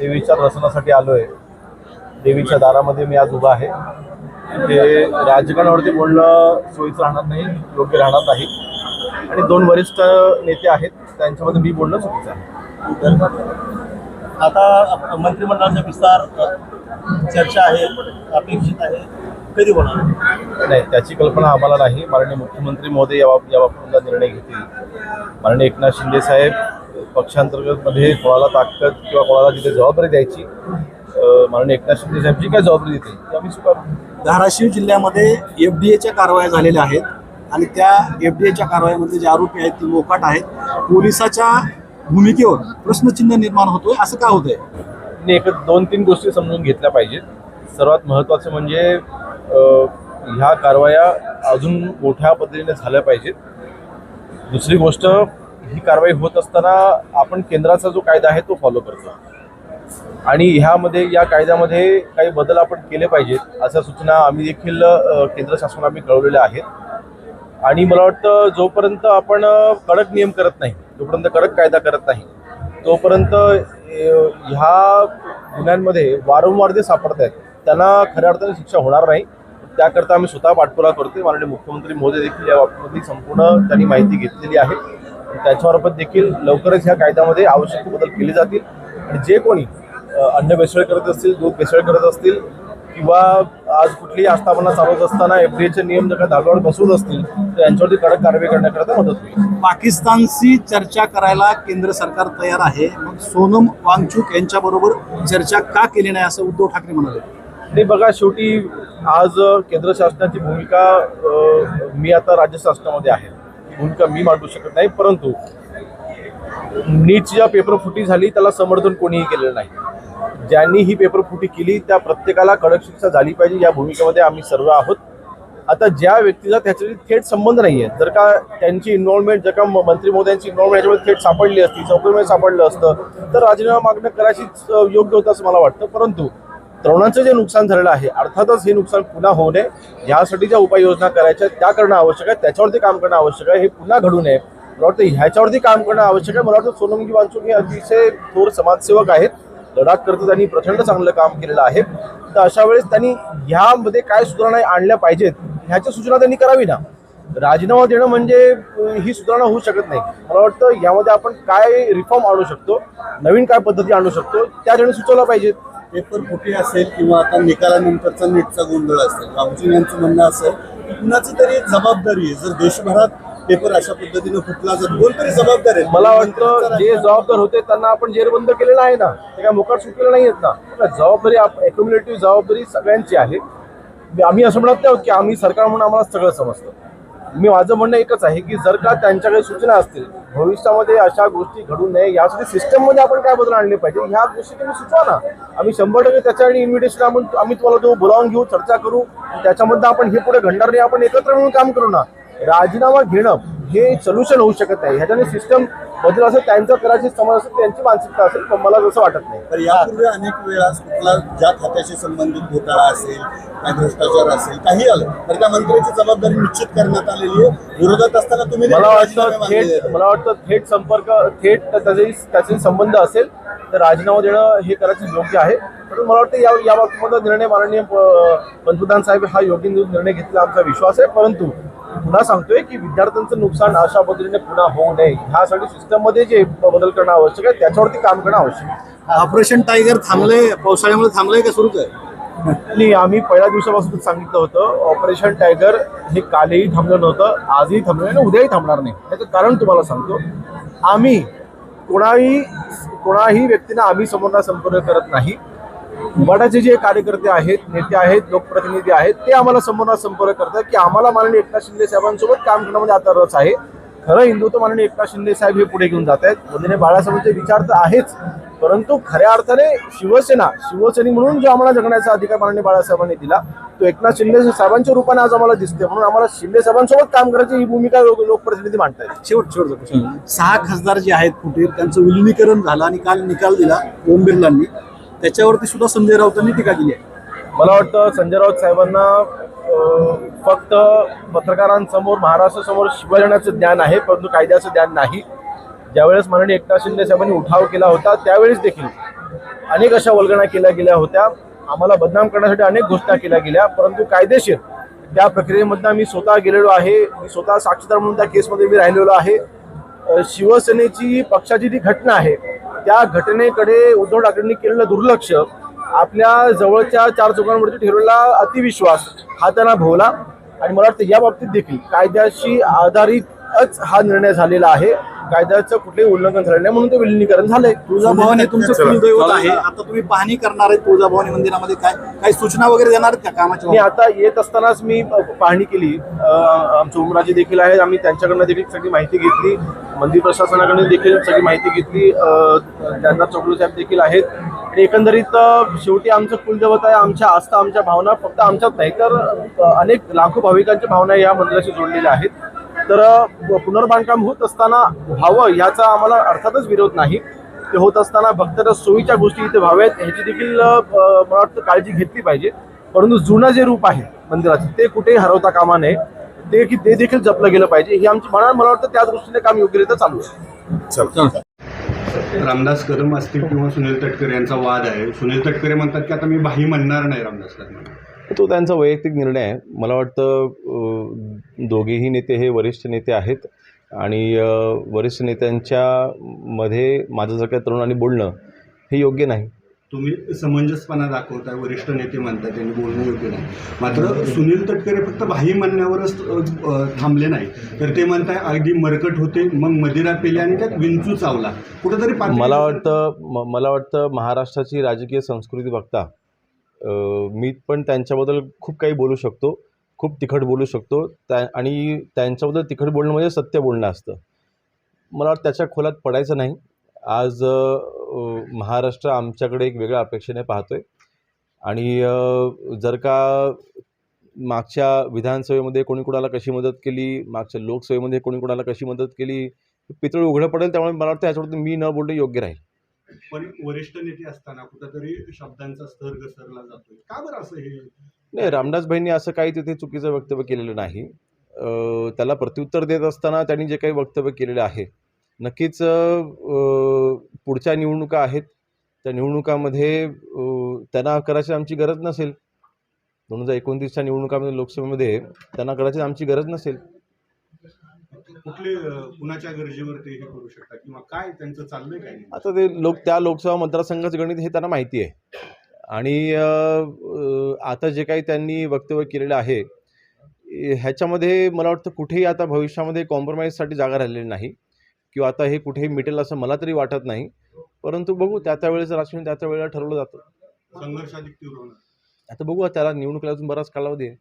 देवीच्या दर्शनासाठी आलोय। देवीच्या दारामध्ये मी आज उभा आहे। ते राजकारणावरती बोलणं सोयीचं राहणार नाही, योग्य राहणार नाही आणि दोन वरिष्ठ नेते आहेत, त्यांच्यामध्ये मी बोलणं चुकीचं आहे। आता मंत्रिमंडळाचा विस्तार चर्चा आहे, अपेक्षित आहे, कधी होणार? नाही, त्याची कल्पना आम्हाला नाही। माननीय मुख्यमंत्री महोदय याबाबतचा निर्णय घेतील। माननीय एकनाथ शिंदे साहेब पक्षांतर्गतमध्ये कोणाला ताकद किंवा कोणाला जिथे जबाबदारी द्यायची, माननीय एकनाथ शिंदे साहेब जी काय जबाबदारी देतील ती आम्ही स्वीकारू। धाराशिव जिल्ह्यामध्ये FDAच्या कारवाया झालेल्या आहेत आणि त्या FDAच्या कारवाईमध्ये जे आरोपी आहेत ते मोकाट आहेत। पोलिसाच्या भूमिकेवर प्रश्नचिन्ह निर्माण होतोय, असं का होतंय? एक दोन तीन गोष्टी समजून घेतल्या पाहिजेत। सर्वात महत्त्वाचं म्हणजे ह्या कारवाया अजून मोठ्या पद्धतीने झाल्या पाहिजेत। दुसरी गोष्ट, ही कारवाई होत असताना आपण केंद्राचा जो कायदा आहे तो फॉलो करतो आणि ह्यामध्ये या कायद्यामध्ये काही बदल आपण केले पाहिजेत अशा सूचना आम्ही देखील केंद्र शासनाला आम्ही कळवलेल्या आहेत। आणि मला वाटतं जोपर्यंत आपण कडक नियम करत नाही, जोपर्यंत कडक कायदा करत नाही, तोपर्यंत ह्या गुन्ह्यांमध्ये वारंवार जे सापडत आहेत त्यांना खऱ्या अर्थाने शिक्षा होणार नाही। त्याकरता आम्ही स्वतः पाठपुरावा करतोय। माननीय मुख्यमंत्री महोदय देखील या बाबतीमध्ये संपूर्ण त्यांनी माहिती घेतलेली आहे। त्याच्यामार्फत देखील लवकरच ह्या कायद्यामध्ये आवश्यक बदल केले जातील आणि जे कोणी अन्न भेसळ करत असतील, दूध भेसळ करत असतील किंवा आज कुठलीही आस्थापना चालवत असताना FDAचे नियम जर का धाब्यावर बसवत असतील तर यांच्यावरती कडक कारवाई करण्याकरता मदत होईल। पाकिस्तानशी चर्चा करायला केंद्र सरकार तयार आहे, मग सोनम वांगचुक यांच्याबरोबर चर्चा का केली नाही असं उद्धव ठाकरे म्हणाले? नाही बघा, शेवटी आज केंद्र शासनाची भूमिका मी आता राज्य शासनामध्ये आहे, भूमिका मी मांडू शकत नाही। परंतु नीटची ज्या पेपरफुटी झाली त्याला समर्थन कोणीही केलेलं नाही। ज्यांनी ही पेपरफुटी केली त्या प्रत्येकाला कडक शिक्षा झाली पाहिजे या भूमिकेमध्ये आम्ही सर्व आहोत। आता ज्या व्यक्तीचा त्याच्याशी थेट संबंध नाही आहे, जर का त्यांची इन्व्हॉल्वमेंट, जर का मंत्री महोदयांची इन्व्हॉल्वमेंट याच्यामध्ये थेट सापडली असती, चौकशीमध्ये सापडलं असतं तर राजीनामा मागणं करायचीच योग्य होतं असं मला वाटतं। परंतु तरुणांचं जे नुकसान झालेलं आहे, अर्थातच हे नुकसान पुन्हा होऊ नये यासाठी ज्या उपाययोजना करायच्या त्या करणं आवश्यक आहे, त्याच्यावरती काम करणं आवश्यक आहे। हे पुन्हा घडू नये मला वाटतं ह्याच्यावरती काम करणं आवश्यक आहे। मला वाटतं सोनमजी वांगचुक हे अतिशय थोर समाजसेवक आहेत, लडाख करता त्यांनी प्रचंड चांगलं काम केलेलं आहे। तर अशा वेळेस त्यांनी ह्यामध्ये काय सुधारणा आणल्या पाहिजेत ह्याची सूचना त्यांनी करावी ना। राजीनामा देणं म्हणजे ही सुधारणा होऊ शकत नाही। मला वाटतं यामध्ये आपण काय रिफॉर्म आणू शकतो, नवीन काय पद्धती आणू शकतो त्या त्यांनी सुचवल्या पाहिजेत। पेपर फुटी असेल किंवा आता निकालानंतरचा नीटचा गोंधळ असेल, वांगचुक यांचं म्हणणं असेल की कुणाची तरी एक जबाबदारी आहे, जर देशभरात पेपर अशा पद्धतीने फुटला तर कोणतरी जबाबदार आहे। मला वाटतं जे जबाबदार होते त्यांना आपण जेरबंद केलेलं आहे ना, ते काय मोकाट सुटलेलं नाही आहेत ना। जबाबदारी एक्युम्युलेटिव्ह जबाबदारी सगळ्यांची आहे। आम्ही असं म्हणत नाही की आम्ही सरकार म्हणून आम्हाला सगळं समजतं। माझं म्हणणं एकच आहे की जर का त्यांच्याकडे सूचना असतील भविष्यामध्ये अशा गोष्टी घडू नये यासाठी सिस्टममध्ये आपण काय बदल आणले पाहिजे ह्या गोष्टी तुम्ही सुचवा ना। आम्ही 100% त्याच्यासाठी इन्व्हिटेशन आम्ही तुम्हाला तो बोलावून घेऊ, चर्चा करू, त्याच्यामध्ये आपण हे पुढे घडणार नाही, आपण एकत्र मिळून काम करू ना। राजीनामा घेणं हे सोल्युशन होऊ शकत नाही, ह्याच्याने सिस्टम बदल असेल, त्यांचा करायची समज असेल, त्यांची मानसिकता असेल, पण मला जसं वाटत नाही। तर यापूर्वी अनेक वेळा कुठला ज्या खात्याशी संबंधित घोटाळा असेल, काही भ्रष्टाचार असेल, काही आलं तर त्या मंत्र्याची जबाबदारी निश्चित करण्यात आलेली आहे। विरोधात असताना तुम्ही मला वाटतं थेट संपर्क, थेट त्याचे संबंध असेल तर राजीनामा देणं हे करायचं योग्य आहे। पण मला वाटतं या बाबतीमध्ये निर्णय माननीय पंतप्रधान साहेब हा योग्य निर्णय घेतला आमचा विश्वास आहे। परंतु पुन्हा सांगतोय की विद्यार्थ्यांचं नुकसान अशा पद्धतीने पुन्हा होऊ नये ह्यासाठी सिस्टममध्ये जे बदल करणं आवश्यक आहे त्याच्यावरती काम करणं आवश्यक आहे। ऑपरेशन टायगर थांबलंय, पावसाळ्यामुळे थांबलंय का सुरूच आहे? नाही, आम्ही पहिल्या दिवसापासून सांगितलं होतं ऑपरेशन टायगर हे कालही थांबलं नव्हतं, आजही थांबलं नाही आणि उद्याही थांबणार नाही। त्याचं कारण तुम्हाला सांगतो, आम्ही कोणाही व्यक्तींना आम्ही समोर संपर्क करत नाही। उबाटाचे जे कार्यकर्ते आहेत, नेते आहेत, लोकप्रतिनिधी आहेत ते आम्हाला समोर संपर्क करतात की आम्हाला माननीय एकनाथ शिंदे साहेबांसोबत काम करण्यामध्ये आता रस आहे। खरं हिंदुत्व माननीय एकनाथ शिंदे साहेब हे पुढे घेऊन जात आहेत। मोदीने बाळासाहेबांचे विचार तर आहेच, परंतु खऱ्या अर्थाने शिवसैनिक म्हणून जो आम्हाला जगण्याचा अधिकार माननीय बाळासाहेबांनी दिला तो एकनाथ शिंदे साहेबांच्या रूपाने आज आम्हाला दिसते, म्हणून आम्हाला शिंदे साहेबांसोबत काम करायची ही भूमिका लोकप्रतिनिधी मांडतायत। शेवट 6 खासदार जे आहेत फुटीर त्यांचं विलिनीकरण झालं आणि काल निकाल दिला ओम बिर्लांनी, त्याच्यावरती सुद्धा संजय राऊतांनी टीका केली आहे। मला वाटतं संजय राऊत साहेबांना फक्त पत्रकारांसमोर, महाराष्ट्रासमोर शिवजनाचं ज्ञान आहे, परंतु कायद्याचं ज्ञान नाही। ज्यावेळेस माननीय एकनाथ शिंदे साहेबांनी उठाव केला होता त्यावेळेस देखील अनेक अशा वल्गना केल्या गेल्या होत्या, आम्हाला बदनाम करण्यासाठी अनेक घोषणा केल्या गेल्या, परंतु कायदेशीर त्या प्रक्रियेमधनं मी स्वतः गेलेलो आहे, मी स्वतः साक्षीदार म्हणून त्या केसमध्ये मी राहिलेलो आहे. शिवसेनेची पक्षाची जी घटना आहे त्या घटनेकडे उद्धव ठाकरेंनी केलेलं दुर्लक्ष, आपल्या जवळच्या चार चौघांवरती ठेवलेला अतिविश्वास हा त्यांना भोवला आणि मला वाटतं या बाबतीत देखील कायद्याशी आधारितच हा निर्णय झालेला आहे. कायद्याचं कुठेही उल्लंघन झालं नाही म्हणून ते विलिनीकरण झालंय. तुळजाभवानी तुमचं कुलदैवत आहे, आता तुम्ही पाहणी करणार आहे तुळजाभवानी मंदिरामध्ये, काही सूचना वगैरे देणार आहेत का कामाची? मी आता येत असतानाच मी पाहणी केली, आमचे उमराजे देखील आहेत, आम्ही त्यांच्याकडनं देखील सगळी माहिती घेतली, मंदिर प्रशासनाकडे देखील सगळी माहिती घेतली, त्यांना चौगुले साहेब देखील आहेत. आणि एकंदरीत शेवटी आमचं कुलदैवत आहे, आमच्या आस्था, आमच्या भावना फक्त आमच्याच नाही तर अनेक लाखो भाविकांच्या भावना या मंदिराशी जोडलेल्या आहेत. तर पुनर्बांधकाम होत असताना व्हावं याचा आम्हाला अर्थातच विरोध नाही. ते होत असताना भक्तांच्या सोयीच्या गोष्टी इथे व्हाव्यात ह्याची देखील मला वाटतं काळजी घेतली पाहिजे. परंतु जुनं जे रूप आहे मंदिराचं ते कुठेही हरवता कामा नये, ते देखील जपलं गेलं पाहिजे. ही आमची मला वाटतं त्या दृष्टीने काम योग्यरित्या चालू आहे. रामदास कदम असतील किंवा सुनील तटकरे यांचा वाद आहे. सुनील तटकरे म्हणतात की आता मी भाई म्हणणार नाही रामदास कदम. तो त्यांचा वैयक्तिक निर्णय आहे. मला वाटतं दोघेही नेते हे वरिष्ठ नेते आहेत आणि वरिष्ठ नेत्यांच्या मध्ये माझ्यासारख्या तरुणांनी बोलणं हे योग्य नाही. तुम्ही समंजसपणा दाखवताय, वरिष्ठ नेते म्हणतात त्यांनी बोलणं योग्य नाही. मात्र सुनील तटकरे फक्त भाई म्हणण्यावरच थांबले नाही, तर ते म्हणताय अगदी मरकट होते, मग मदिरा पेली आणि त्यात विंचू चावला कुठेतरी. मला वाटतं महाराष्ट्राची राजकीय संस्कृती बघता मी पण त्यांच्याबद्दल खूप काही बोलू शकतो, खूप तिखट बोलू शकतो आणि त्यांच्याबद्दल तिखट बोलणं म्हणजे सत्य बोलणं असतं. मला वाटतं त्याच्या खोलात पडायचं नाही. आज महाराष्ट्र आमच्याकडे एक वेगळ्या अपेक्षेने पाहतोय आणि जर का मागच्या विधानसभेमध्ये कोणी कोणाला कशी मदत केली, मागच्या लोकसभेमध्ये कोणी कोणाला कशी मदत केली, पितळ उघडं पडेल. त्यामुळे मला वाटतं याच्याबद्दल मी न बोलणं योग्य राहील. पण वरिष्ठ नेते असताना कुठेतरी शब्दांचा स्तर घसरला जातोय, का बरं असं? हे नाही, रामदासभाईंनी असं काही तिथे चुकीचं वक्तव्य केलेलं नाही. त्याला प्रत्युत्तर देत असताना त्यांनी जे काही वक्तव्य केलेलं आहे, नक्कीच पुढच्या निवडणुका आहेत, त्या निवडणुकामध्ये त्यांना करायची आमची गरज नसेल. 2029च्या निवडणुकामध्ये लोकसभेमध्ये त्यांना करायची आमची गरज नसेल. कुठले कुणाच्या गरजेवर ते हे करू शकतात किंवा काय त्यांचं चाललंय काय? आता ते त्या लोकसभा मतदारसंघाचं गणित हे त्यांना माहिती आहे आणि आता जे काही त्यांनी वक्तव्य केलेलं आहे ह्याच्यामध्ये मला वाटतं कुठेही आता भविष्यामध्ये कॉम्प्रोमाइजसाठी जागा राहिलेली नाही किंवा आता हे कुठेही मिटेल असं मला तरी वाटत नाही. परंतु बघू, त्या वेळेचं राजकारण त्या वेळेला ठरवलं जातं. संघर्ष अधिक तीव्र होणार. आता बघू, त्याला निवडणुकीला अजून बराच कालावधी आहे.